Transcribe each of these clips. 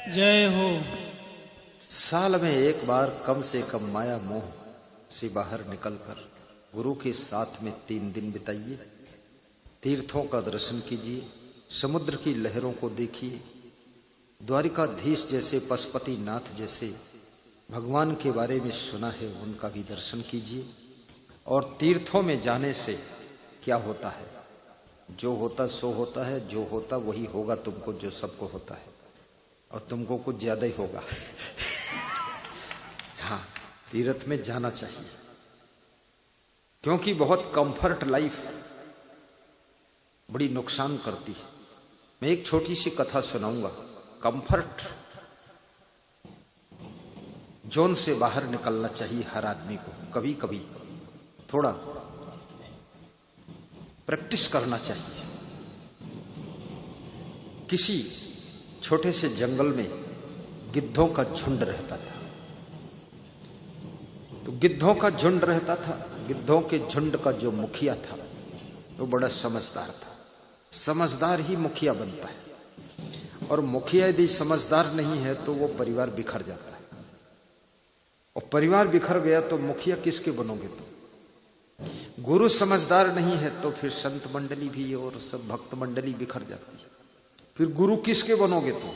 जय हो। साल में एक बार कम से कम माया मोह से बाहर निकलकर गुरु के साथ में 3 दिन बिताइए। तीर्थों का दर्शन कीजिए, समुद्र की लहरों को देखिए, द्वारिकाधीश जैसे पशुपति नाथ जैसे भगवान के बारे में सुना है उनका भी दर्शन कीजिए। और तीर्थों में जाने से क्या होता है? जो होता सो होता है, जो होता वही होगा तुमको, जो सबको होता है, और तुमको कुछ ज्यादा ही होगा। हाँ, तीर्थ में जाना चाहिए, क्योंकि बहुत कंफर्ट लाइफ बड़ी नुकसान करती है। मैं एक छोटी सी कथा सुनाऊंगा। कंफर्ट जोन से बाहर निकलना चाहिए हर आदमी को। कभी कभी थोड़ा प्रैक्टिस करना चाहिए। किसी छोटे से जंगल में गिद्धों का झुंड रहता था। तो गिद्धों का झुंड रहता था। गिद्धों के झुंड का जो मुखिया था वो बड़ा समझदार था। समझदार ही मुखिया बनता है, और मुखिया यदि समझदार नहीं है तो वो परिवार बिखर जाता है। और परिवार बिखर गया तो मुखिया किसके बनोगे तुम? गुरु समझदार नहीं है तो फिर संत मंडली भी और सब भक्त मंडली बिखर जाती है। फिर गुरु किसके बनोगे तुम?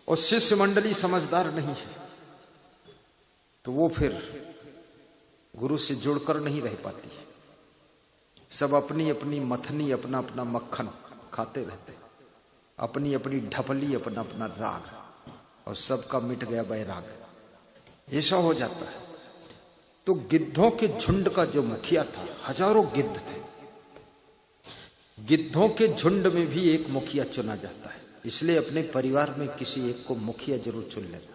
और शिष्य मंडली समझदार नहीं है तो वो फिर गुरु से जुड़कर नहीं रह पाती। सब अपनी अपनी मथनी, अपना अपना मक्खन खाते रहते, अपनी अपनी ढपली, अपना अपना राग, और सबका मिट गया बैराग। ऐसा हो जाता है। तो गिद्धों के झुंड का जो मुखिया था, हजारों गिद्ध थे, गिद्धों के झुंड में भी एक मुखिया चुना जाता है। इसलिए अपने परिवार में किसी एक को मुखिया जरूर चुन लेना।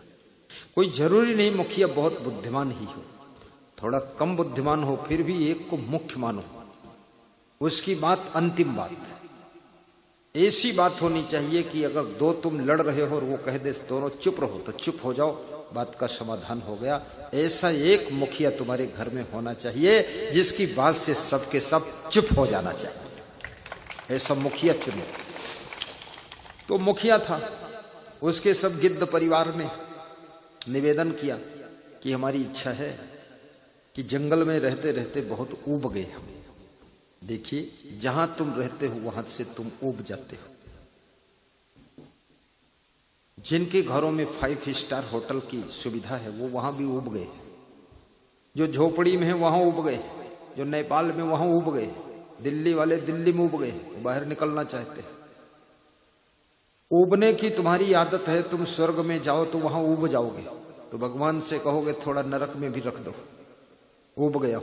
कोई जरूरी नहीं मुखिया बहुत बुद्धिमान ही हो, थोड़ा कम बुद्धिमान हो, फिर भी एक को मुख्य मानो। उसकी बात अंतिम बात। ऐसी बात होनी चाहिए कि अगर 2 तुम लड़ रहे हो और वो कह दे दोनों चुप रहो तो चुप हो जाओ, बात का समाधान हो गया। ऐसा एक मुखिया तुम्हारे घर में होना चाहिए जिसकी बात से सबके सब चुप हो जाना चाहिए। ऐसा मुखिया चुनो। तो मुखिया था, उसके सब गिद्ध परिवार ने निवेदन किया कि हमारी इच्छा है कि जंगल में रहते रहते बहुत ऊब गए हम। देखिए, जहां तुम रहते हो वहां से तुम ऊब जाते हो। जिनके घरों में 5 स्टार होटल की सुविधा है वो वहां भी ऊब गए। जो झोपड़ी में है वहां ऊब गए, जो नेपाल में वहां ऊब गए, दिल्ली वाले दिल्ली में ऊब गए, बाहर निकलना चाहते हैं। ऊबने की तुम्हारी आदत है, तुम स्वर्ग में जाओ तो वहां ऊब जाओगे, तो भगवान से कहोगे थोड़ा नरक में भी रख दो, ऊब गया।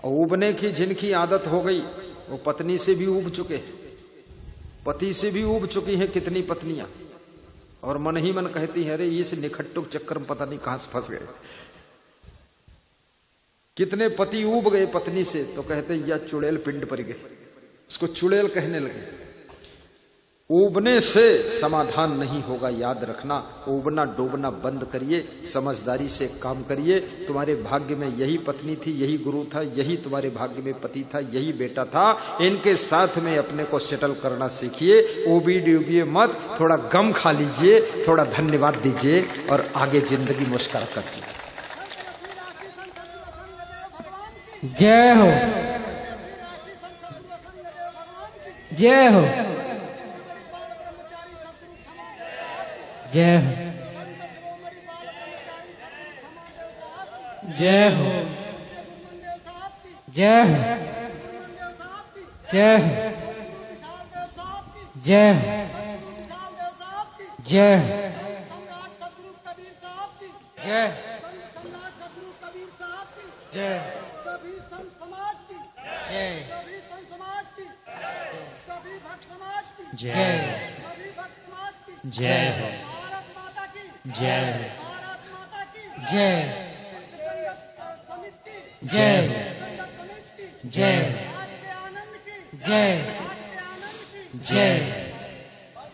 और ऊबने की जिनकी आदत हो गई वो पत्नी से भी ऊब चुके, पति से भी ऊब चुकी हैं कितनी पत्नियां, और मन ही मन कहती है अरे इस निखट्टुक चक्कर में पता नहीं कहां से फंस गए। कितने पति ऊब गए पत्नी से तो कहते या चुड़ैल पिंड पर गए, उसको चुड़ैल कहने लगे। ऊबने से समाधान नहीं होगा, याद रखना। ऊबना डूबना बंद करिए, समझदारी से काम करिए। तुम्हारे भाग्य में यही पत्नी थी, यही गुरु था, यही तुम्हारे भाग्य में पति था, यही बेटा था। इनके साथ में अपने को सेटल करना सीखिए। ऊबी डूबिए मत, थोड़ा गम खा लीजिए, थोड़ा धन्यवाद दीजिए और आगे जिंदगी मुस्कुरा कर दीजिए। जय हो, जय हो, जय हो, जय हो, जय हो, जय हो, जय हो, जय हो, जय जय सभी संत समाज की जय, सभी संत समाज की सभी भक्त समाज की जय, सभी भक्त समाज की जय हो, भारत माता की जय, भारत माता की जय, संगत समिति जय, संगत समिति जय, आज के आनंद की जय, आज के आनंद की जय।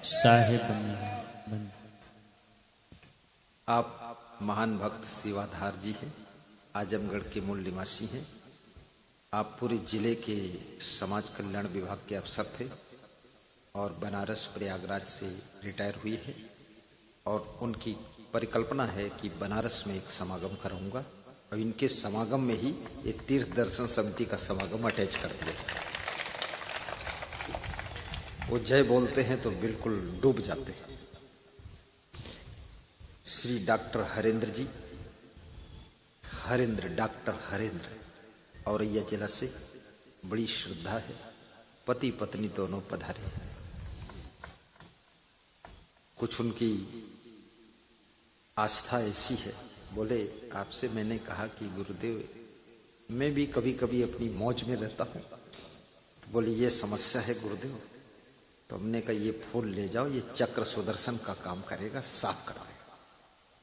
साहिब आप महान भक्त सेवाधार जी हैं, आजमगढ़ के मूल निवासी हैं। आप पूरे जिले के समाज कल्याण विभाग के अफसर थे। और बनारस प्रयागराज से रिटायर हुई है और उनकी परिकल्पना है कि बनारस में एक समागम कराऊंगा और इनके समागम में ही ये तीर्थ दर्शन समिति का समागम अटैच कर दिया। वो जय बोलते हैं तो बिल्कुल डूब जाते हैं। श्री डॉक्टर हरेंद्र जी, हरेंद्र, डॉक्टर हरेंद्र औरैया जिला से, बड़ी श्रद्धा है, पति पत्नी दोनों पधारे हैं। कुछ उनकी आस्था ऐसी है, बोले आपसे मैंने कहा कि गुरुदेव मैं भी कभी कभी अपनी मौज में रहता हूँ, तो बोले ये समस्या है गुरुदेव, तो हमने कहा ये फूल ले जाओ, ये चक्र सुदर्शन का काम करेगा, साफ करवाएगा।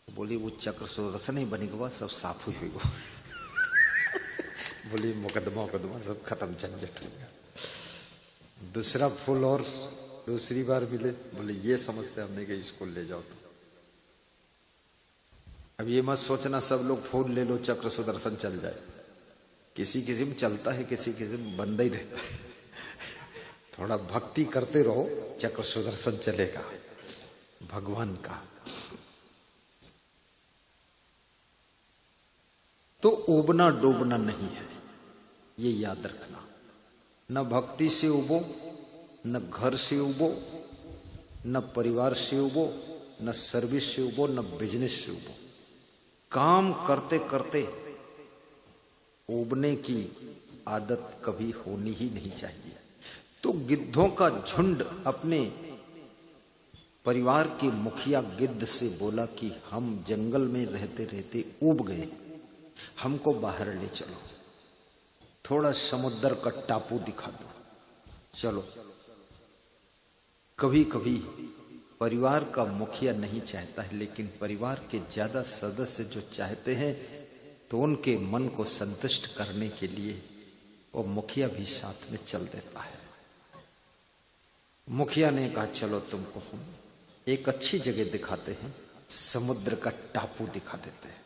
तो बोली वो चक्र सुदर्शन ही बनेगा, सब साफ हुई वो बोली मुकदमा सब खत्म, झंझट हो गया। दूसरा फूल और दूसरी बार मिले, बोले ये समस्या, हमने कहा इसको ले जाओ। तो अब ये मत सोचना सब लोग फूल ले लो चक्र सुदर्शन चल जाए, किसी किस्म चलता है, किसी किस्म बंदा ही रहता है। थोड़ा भक्ति करते रहो, चक्र सुदर्शन चलेगा भगवान का। तो उबना डूबना नहीं है, ये याद रखना। न भक्ति से उबो, न घर से उबो, न परिवार से उबो, न सर्विस से उबो, न बिजनेस से उबो। काम करते करते उबने की आदत कभी होनी ही नहीं चाहिए। तो गिद्धों का झुंड अपने परिवार के मुखिया गिद्ध से बोला कि हम जंगल में रहते रहते ऊब गए, हमको बाहर ले चलो, थोड़ा समुद्र का टापू दिखा दो, चलो। कभी कभी परिवार का मुखिया नहीं चाहता है, लेकिन परिवार के ज्यादा सदस्य जो चाहते हैं तो उनके मन को संतुष्ट करने के लिए वो मुखिया भी साथ में चल देता है। मुखिया ने कहा चलो तुमको हम एक अच्छी जगह दिखाते हैं, समुद्र का टापू दिखा देते हैं।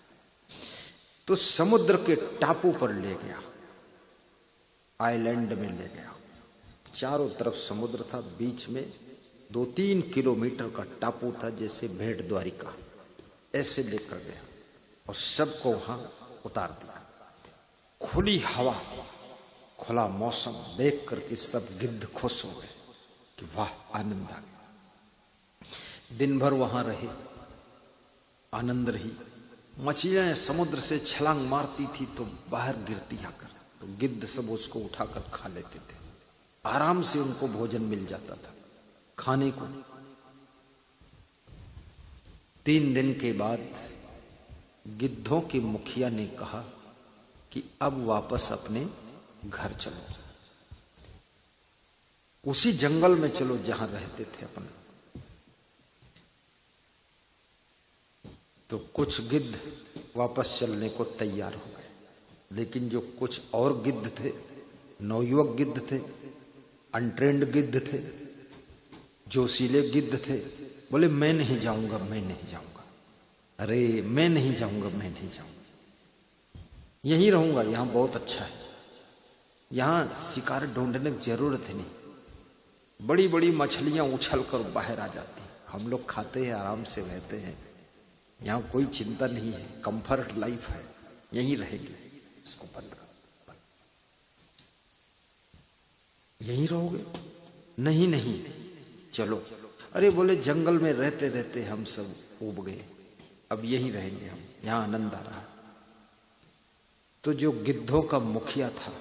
तो समुद्र के टापू पर ले गया, आइलैंड में ले गया। चारों तरफ समुद्र था, बीच में 2-3 किलोमीटर का टापू था, जैसे भेड़ द्वारिका, ऐसे लेकर गया और सबको वहां उतार दिया। खुली हवा, खुला मौसम देख करके सब गिद्ध खुश हो गए कि वाह, आनंद आ गया। दिन भर वहां रहे, आनंद रही। मछलियां समुद्र से छलांग मारती थी तो बाहर गिरती आकर, तो गिद्ध सब उसको उठाकर खा लेते थे। आराम से उनको भोजन मिल जाता था खाने को। 3 दिन के बाद गिद्धों के मुखिया ने कहा कि अब वापस अपने घर चलो, उसी जंगल में चलो जहां रहते थे अपन। तो कुछ गिद्ध वापस चलने को तैयार हो गए, लेकिन जो कुछ और गिद्ध थे, नवयुवक गिद्ध थे, अनट्रेंड गिद्ध थे, जोशीले गिद्ध थे, बोले मैं नहीं जाऊंगा, मैं नहीं जाऊंगा, अरे मैं नहीं जाऊंगा, मैं नहीं जाऊंगा, यहीं रहूंगा, यहां बहुत अच्छा है, यहां शिकार ढूंढने की जरूरत ही नहीं। बड़ी बड़ी मछलियां उछल कर बाहर आ जाती, हम लोग खाते हैं, आराम से रहते हैं, यहां कोई चिंता नहीं है, कंफर्ट लाइफ है, यहीं रहेंगे। इसको बंद कर, यहीं रहोगे? नहीं नहीं, चलो। अरे बोले जंगल में रहते रहते हम सब ऊब गए, अब यहीं रहेंगे हम, यहां आनंद आ रहा है। तो जो गिद्धों का मुखिया था